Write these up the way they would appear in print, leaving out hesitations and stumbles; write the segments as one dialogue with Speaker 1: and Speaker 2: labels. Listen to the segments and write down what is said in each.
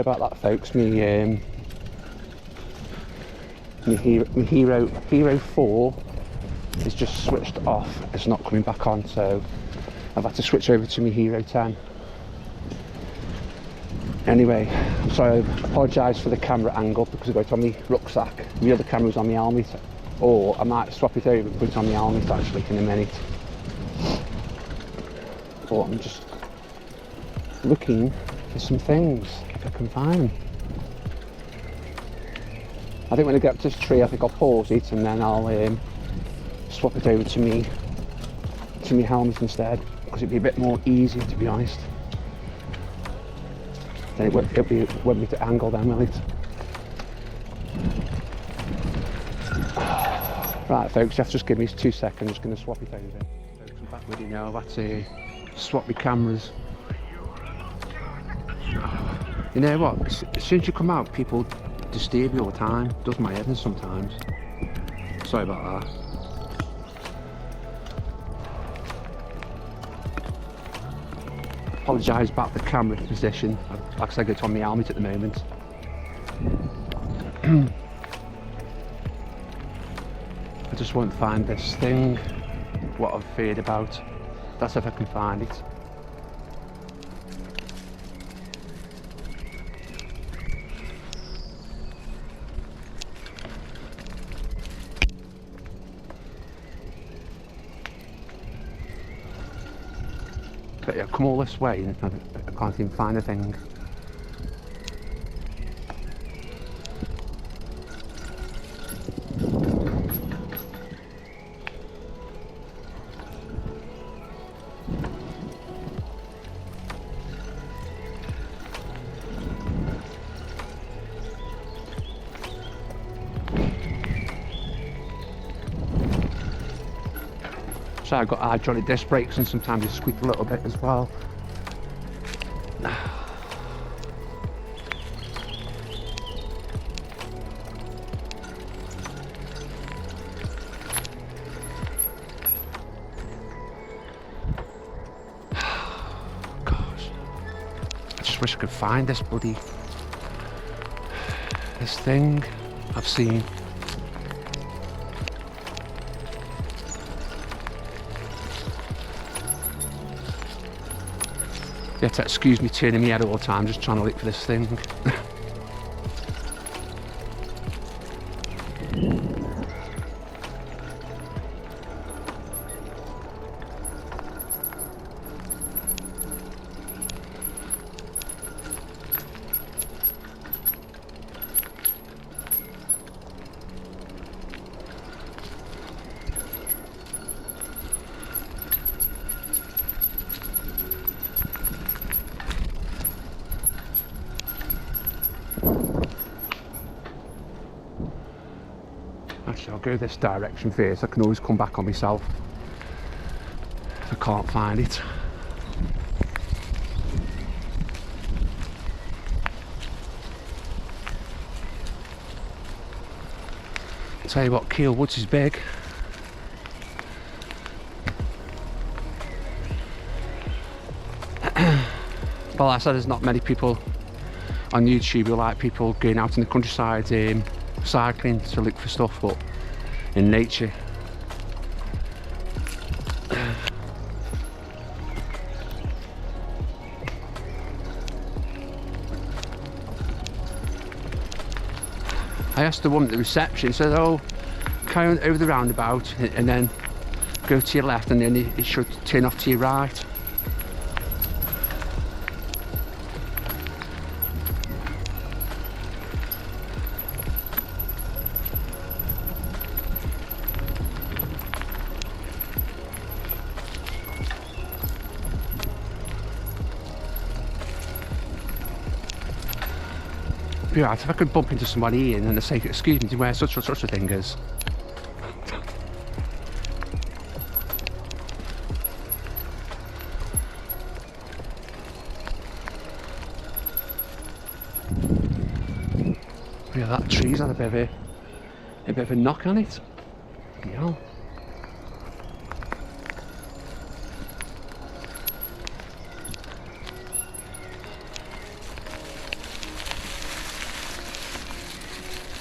Speaker 1: sorry about that, folks. My Hero 4 is just switched off. It's not coming back on, so I've had to switch over to my Hero 10. Anyway, I'm sorry, I apologise for the camera angle because I've got it on my rucksack. The other camera was on my helmet, or I might swap it over and put it on my helmet actually in a minute. But I'm just looking for some things, if I can find them. I think when I get up to this tree, I think I'll pause it and then I'll swap it over to me helmet instead, because it'd be a bit more easier, to be honest. Then it won't be to angle then, will it? Right, folks, you have to just give me 2 seconds. I'm just going to swap it over. Folks, I'm back with you now. I've had to swap my cameras. You know what? As soon as you come out, people disturb you all the time. It does my head in sometimes. Sorry about that. Apologise about the camera position. Like I said, it's on my helmet at the moment. I just won't find this thing, what I've feared about. That's if I can find it. But yeah, I've come all this way and I can't even find a thing. So I've got hydraulic disc brakes and sometimes they squeak a little bit as well. Gosh, I just wish I could find this thing I've seen. You have to excuse me turning my head all the time, just trying to look for this thing. Actually, I'll go this direction first. I can always come back on myself if I can't find it. I'll tell you what, Keele Woods is big. Well, like I said, there's not many people on YouTube who like people going out in the countryside cycling to look for stuff, but in nature. I asked the woman at the reception, said, oh, carry on over the roundabout and then go to your left and then it should turn off to your right. Right, if I could bump into somebody and then they say, excuse me, do you wear such a thing as? Yeah, that tree's had a bit of a knock on it. Yeah.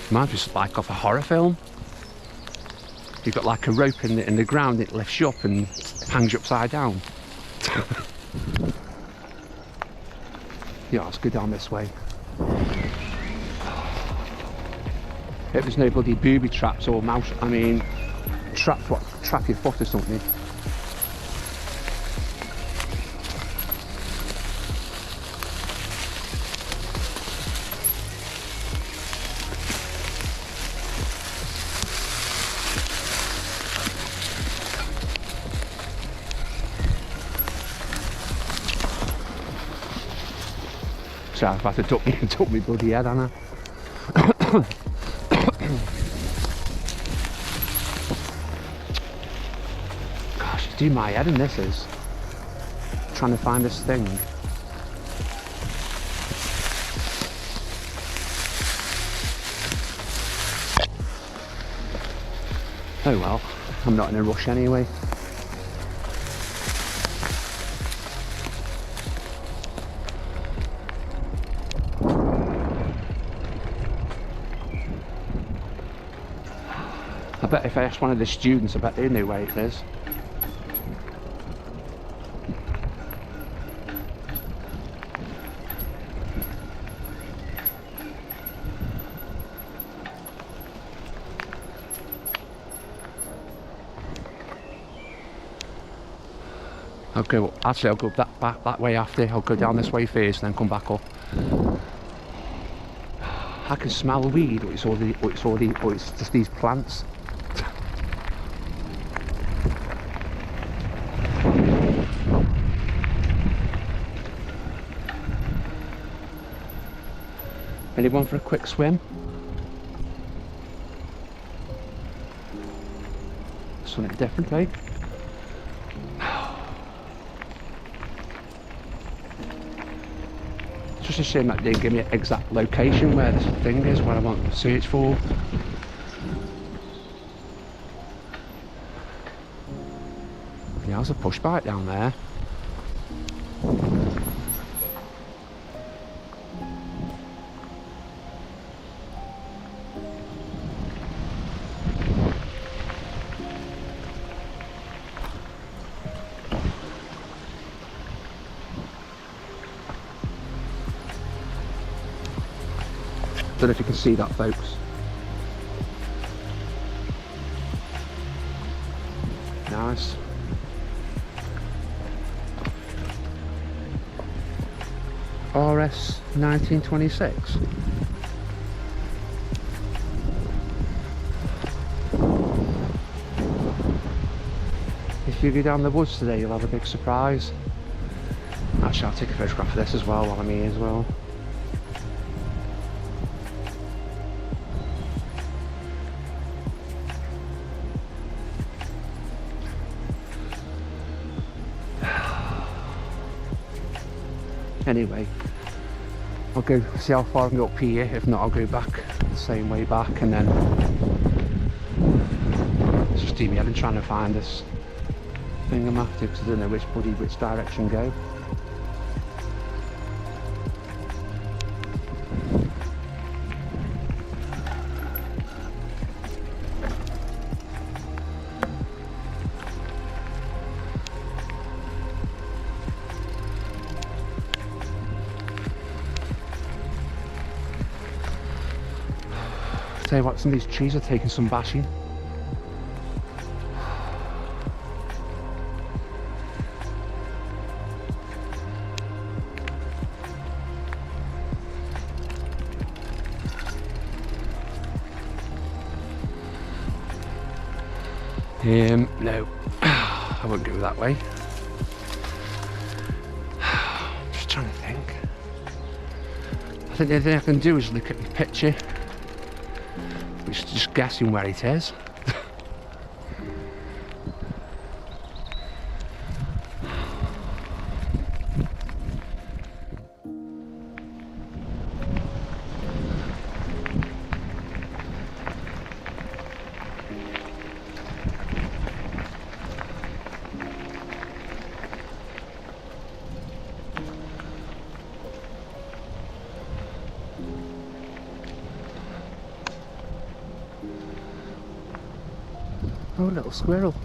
Speaker 1: Reminds me like of a horror film. You've got like a rope in the ground, it lifts you up and hangs you upside down. Yeah, let's go down this way. If there's no bloody booby traps or mouse, I mean, traps what, trap your foot or something. So I've had to duck me bloody head, haven't I? Gosh, it's doing my head in this is. Trying to find this thing. Oh well, I'm not in a rush anyway. I bet if I asked one of the students, I bet they knew where it is. Okay, well, actually I'll go that way after. I'll go down this way first and then come back up. I can smell weed, or it's just these plants. Anyone for a quick swim? Something different, eh? It's just a shame that they didn't give me an exact location where this thing is, where I want to search for. Yeah, there's a push bike down there. Don't know if you can see that, folks. Nice. RS 1926. If you go down the woods today, you'll have a big surprise. Actually, I'll take a photograph of this as well while I'm here as well. Anyway, I'll go see how far I can go up here. If not, I'll go back the same way back, and then it's just do me head and trying to find this thing I'm after, because I don't know which direction go. Tell you what, some of these trees are taking some bashing. No, I won't go that way. Just trying to think. I think the only thing I can do is look at the picture. Which is just guessing where it is. Oh, little squirrel.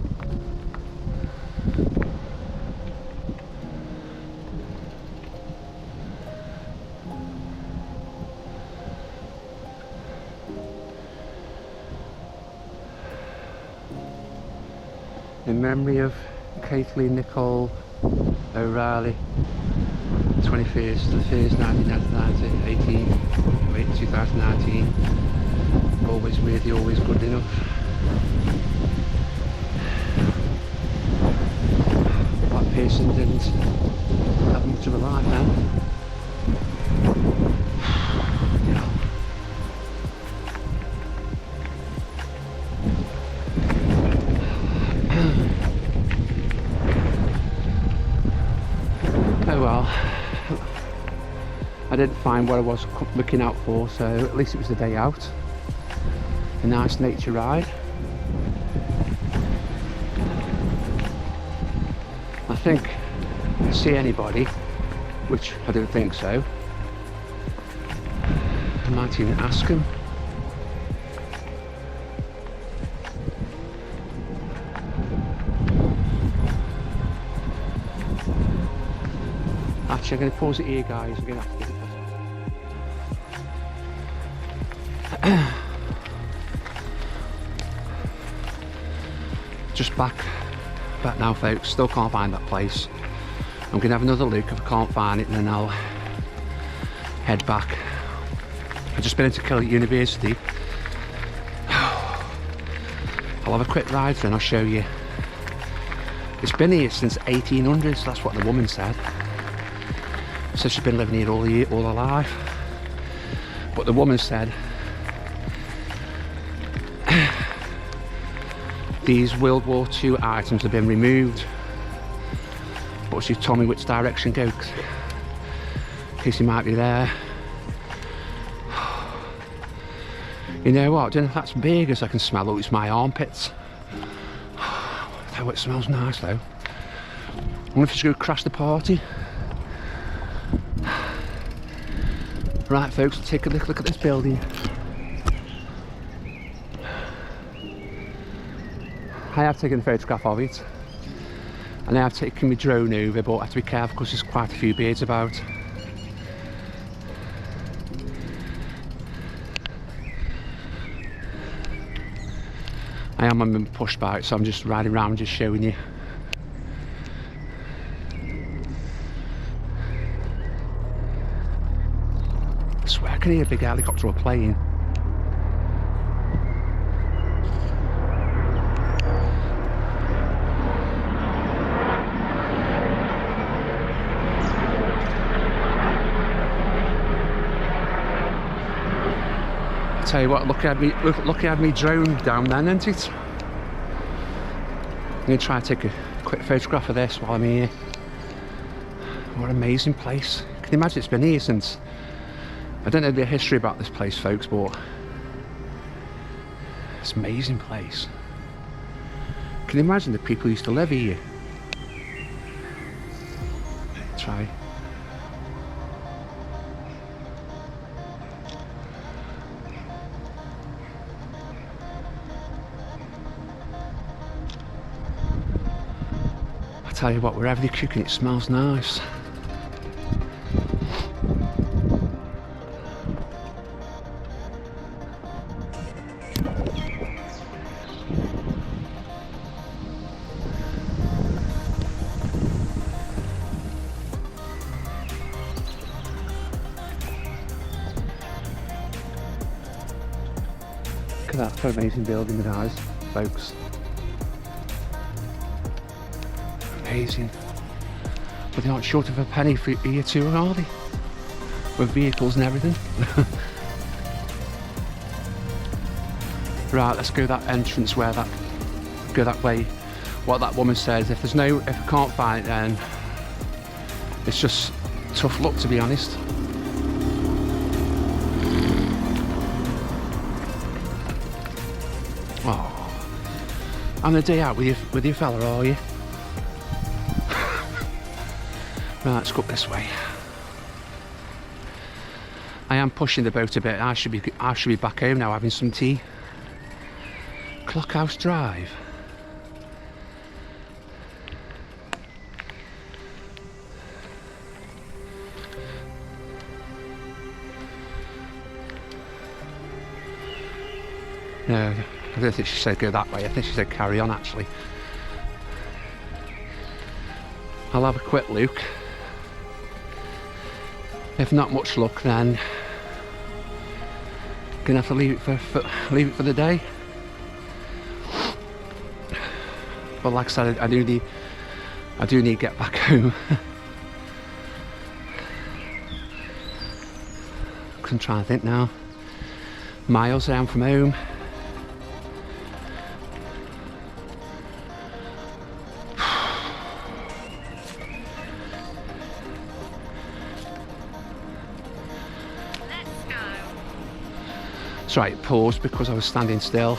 Speaker 1: In memory of Kathleen Nicole O'Reilly, 21st of the 1st, 1990, 2019. Always worthy, always good enough. That person didn't have much of a life now. Yeah. Oh well, I didn't find what I was looking out for, so at least it was a day out. A nice nature ride. I think if I see anybody, which I don't think so, I might even ask them. Actually, I'm going to pause it here, guys. I'm going to have to get it. Just back now, folks. Still can't find that place. I'm going to have another look. If I can't find it, then I'll head back. I've just been into Keele University. I'll have a quick ride then, I'll show you. It's been here since 1800s, that's what the woman said. So she's been living here all her life. But the woman said these World War II items have been removed, but she told me which direction to go, in case he might be there. You know what, I don't know if that's big as I can smell. Oh, it's my armpits. Oh, it smells nice though. I wonder if she's going to crash the party. Right folks, take a look at this building. I have taken a photograph of it, and I have taken my drone over, but I have to be careful because there's quite a few birds about. I am on my push bike, so I'm just riding around just showing you. I swear I can hear a big helicopter or plane. Tell you what, lucky I had me drone down then, isn't it? I'm going to try and take a quick photograph of this while I'm here. What an amazing place. Can you imagine it's been here since... I don't know the history about this place, folks, but it's an amazing place. Can you imagine the people who used to live here? Try. Tell you what, wherever they're cooking, it smells nice. Look at that, what an amazing building it has, folks. Amazing. But they aren't short of a penny for here too, are they? With vehicles and everything. Right, let's go that entrance where that, go that way. What that woman says, if I can't find it, then it's just tough luck, to be honest. Oh, on the day out with your fella, are you? Right, let's go up this way. I am pushing the boat a bit. I should be back home now having some tea. Clockhouse Drive. No, I don't think she said go that way. I think she said carry on, actually. I'll have a quick look. If not much luck, then gonna have to leave it for the day. But like I said, I do need to get back home. I'm trying to think now. Miles down from home. That's right, paused because I was standing still.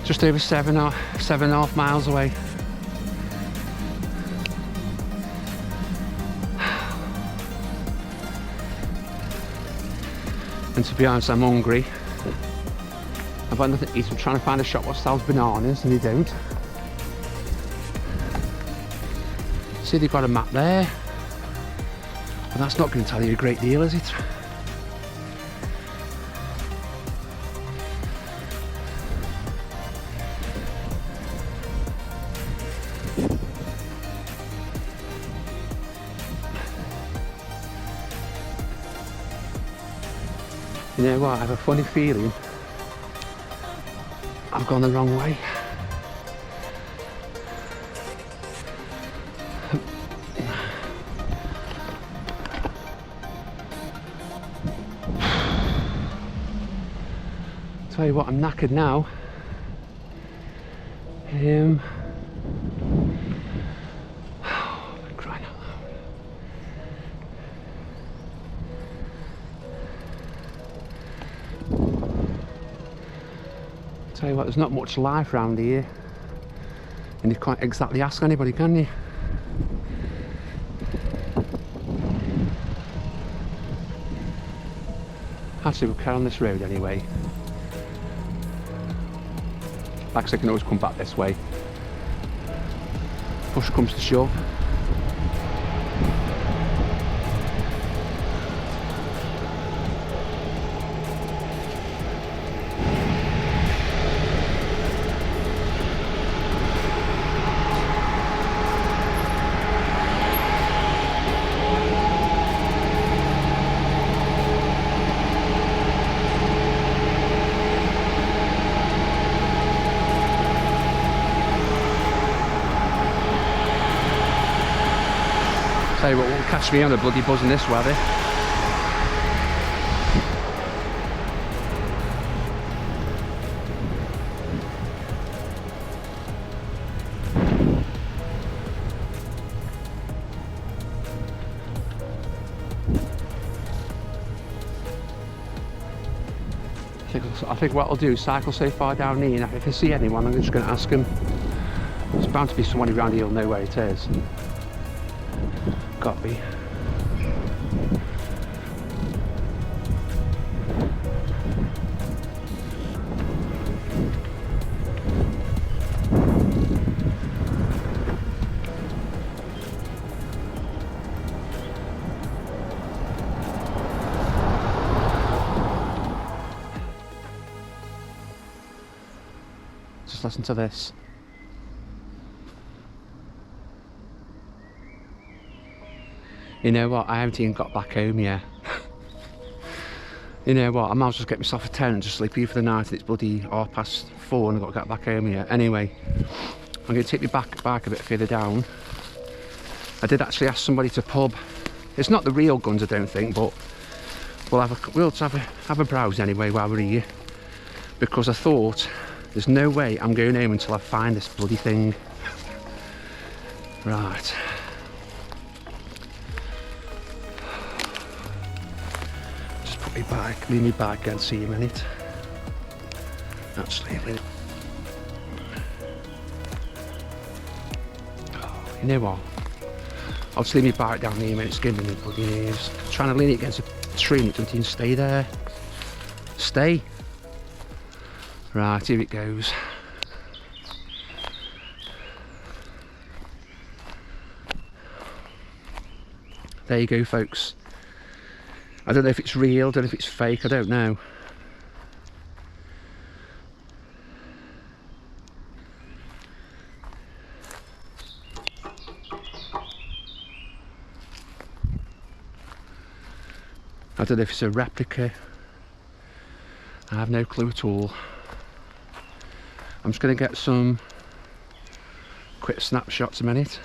Speaker 1: Just over 7.5 miles away. And to be honest, I'm hungry. I've had nothing to eat. I'm trying to find a shop that sells bananas, and they don't. See, they've got a map there. But that's not going to tell you a great deal, is it? You know what, I have a funny feeling I've gone the wrong way. Tell you what, I'm knackered now. Crying out loud. Tell you what, there's not much life around here, and you can't exactly ask anybody, can you? Actually, we'll carry on this road anyway. Like I said, I can always come back this way. Push comes to shove. Tell you what won't catch me on a bloody buzz in this weather. I think what I'll do is cycle so far down here, and if I see anyone, I'm just going to ask them. There's bound to be someone around here who'll know where it is. Got be. Just listen to this. You know what, I haven't even got back home yet. You know what, I might as well just get myself a tent and just sleep here for the night. It's bloody 4:30 and I've got to get back home yet. Anyway, I'm going to take my bike a bit further down. I did actually ask somebody to pub. It's not the real guns, I don't think, but we'll have a browse anyway while we're here. Because I thought, there's no way I'm going home until I find this bloody thing. Right. Leave me bike and see you in a minute. Actually, you know what? I'll just leave me bike down here a minute, skimming the bloody ears. Trying to lean it against a tree and it doesn't even stay there. Stay. Right, here it goes. There you go, folks. I don't know if it's real, I don't know if it's fake, I don't know. I don't know if it's a replica. I have no clue at all. I'm just going to get some quick snapshots a minute.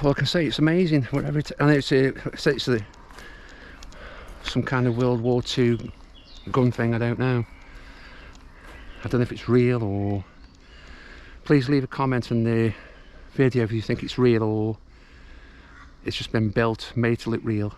Speaker 1: Well, I can say it's amazing. Whatever it, I know it's some kind of World War II gun thing. I don't know. I don't know if it's real or. Please leave a comment on the video if you think it's real or it's just been built, made to look real.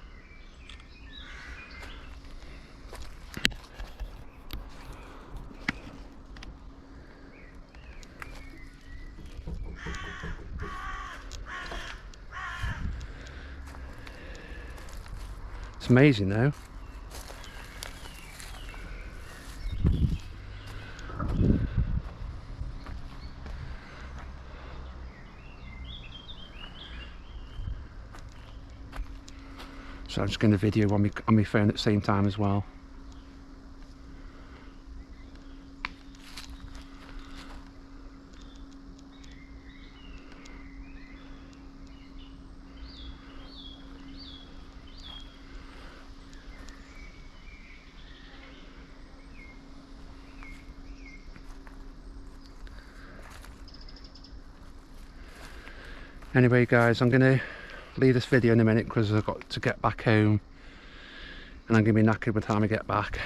Speaker 1: It's amazing though. So I'm just going to video on my phone at the same time as well. Anyway guys, I'm going to leave this video in a minute because I've got to get back home and I'm going to be knackered by the time I get back.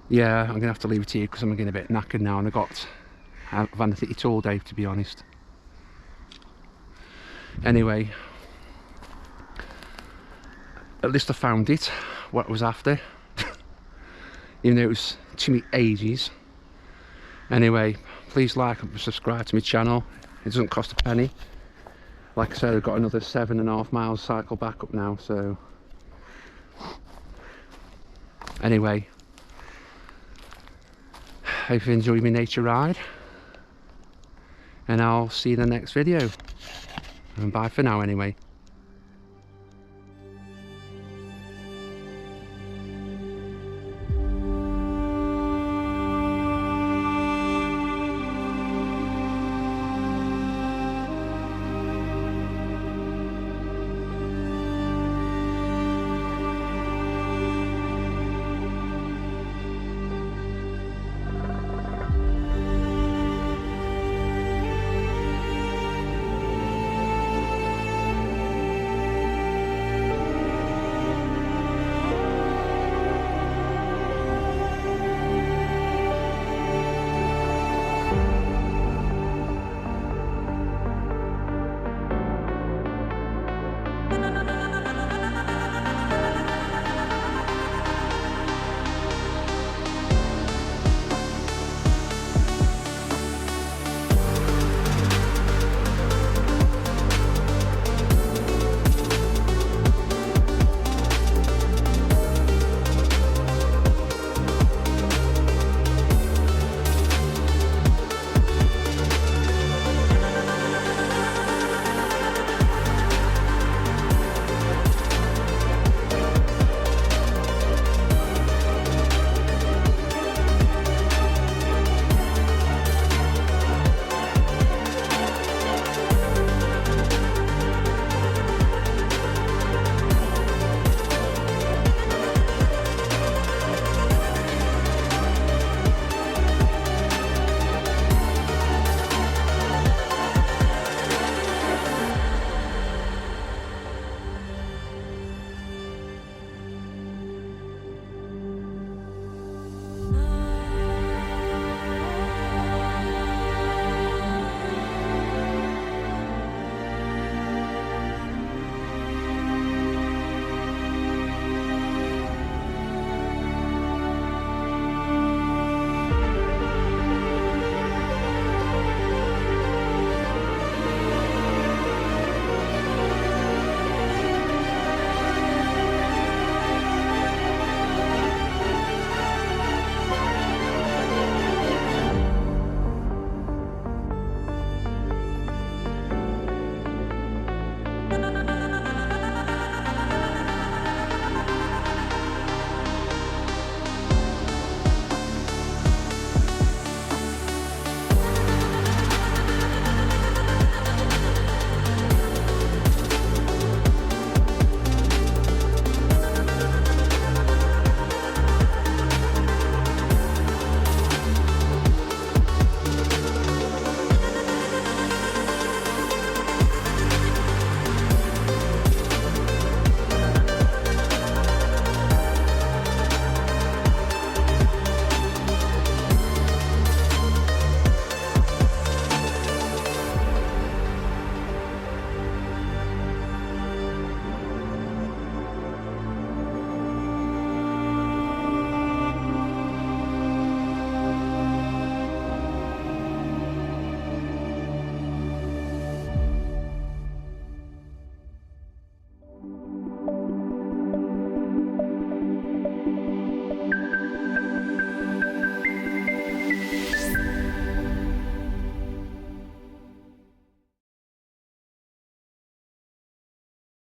Speaker 1: Yeah, I'm going to have to leave it here because I'm getting a bit knackered now and I've had to eat all day, to be honest. Anyway, at least I found it, what I was after. Even though it was to me ages. Anyway, please like and subscribe to my channel. It doesn't cost a penny. Like I said, I've got another 7.5 miles cycle back up now, so... Anyway, hope you enjoyed my nature ride, and I'll see you in the next video, and bye for now anyway.